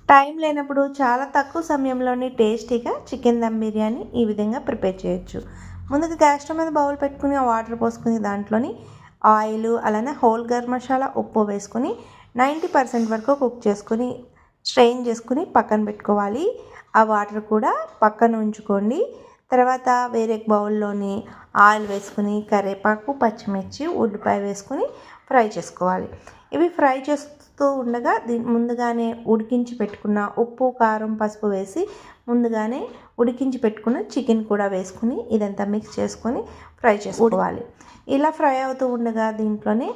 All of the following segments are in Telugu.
టైం లేనప్పుడు చాలా తక్కువ సమయంలోనే టేస్టీగా చికెన్ దమ్ బిర్యానీ ఈ విధంగా ప్రిపేర్ చేయొచ్చు. ముందుగా గ్యాస్ స్టవ్ మీద బౌల్ పెట్టుకుని ఆ వాటర్ పోసుకుని దాంట్లోని ఆయిల్ అలానే హోల్ గరం మసాలా ఉప్పు వేసుకొని 90% వరకు కుక్ చేసుకుని స్ట్రెయిన్ చేసుకుని పక్కన పెట్టుకోవాలి. ఆ వాటర్ కూడా పక్కన ఉంచుకోండి. తర్వాత వేరే బౌల్లోని ఆయిల్ వేసుకుని కరివేపాకు, పచ్చిమిర్చి, ఉల్లిపాయ వేసుకుని ఫ్రై చేసుకోవాలి. ఇవి ఫ్రై చేస్తూ ఉండగా ముందుగానే ఉడికించి పెట్టుకున్న ఉప్పు, కారం, పసుపు వేసి ముందుగానే ఉడికించి పెట్టుకున్న చికెన్ కూడా వేసుకుని ఇదంతా మిక్స్ చేసుకొని ఫ్రై చేసుకోవాలి. ఇలా ఫ్రై అవుతూ ఉండగా దీంట్లోనే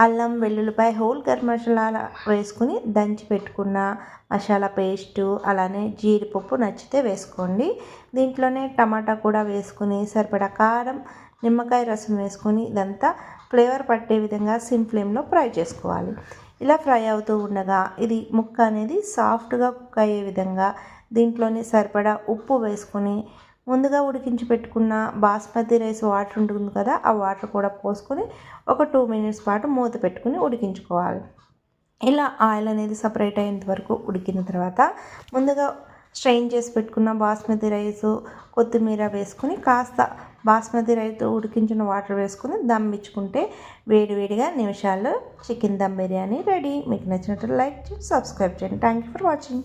అల్లం, వెల్లుల్లిపాయ, హోల్ గరం మసాలా వేసుకుని దంచి పెట్టుకున్న మసాలా పేస్టు అలానే జీడిపప్పు నచ్చితే వేసుకోండి. దీంట్లోనే టమాటా కూడా వేసుకుని సరిపడా కారం, నిమ్మకాయ రసం వేసుకొని ఇదంతా ఫ్లేవర్ పట్టే విధంగా సిమ్ ఫ్లేమ్లో ఫ్రై చేసుకోవాలి. ఇలా ఫ్రై అవుతూ ఉండగా ఇది ముక్క అనేది సాఫ్ట్గా కుక్ అయ్యే విధంగా దీంట్లోనే సరిపడా ఉప్పు వేసుకొని ముందుగా ఉడికించి పెట్టుకున్న బాస్మతి రైస్ వాటర్ ఉంటుంది కదా, ఆ వాటర్ కూడా పోసుకొని ఒక 2 మినిట్స్ పాటు మూత పెట్టుకుని ఉడికించుకోవాలి. ఇలా ఆయిల్ అనేది సపరేట్ అయ్యేంత వరకు ఉడికిన తర్వాత ముందుగా స్ట్రెయిన్ చేసి పెట్టుకున్న బాస్మతి రైసు, కొత్తిమీర వేసుకుని కాస్త బాస్మతి రైస్ ఉడికించిన వాటర్ వేసుకుని దమ్ ఇచ్చుకుంటే వేడివేడిగా నిమిషాల్లో చికెన్ దమ్ బిర్యానీ రెడీ. మీకు నచ్చినట్టు లైక్ చేసి సబ్స్క్రైబ్ చేయండి. Thank you for watching.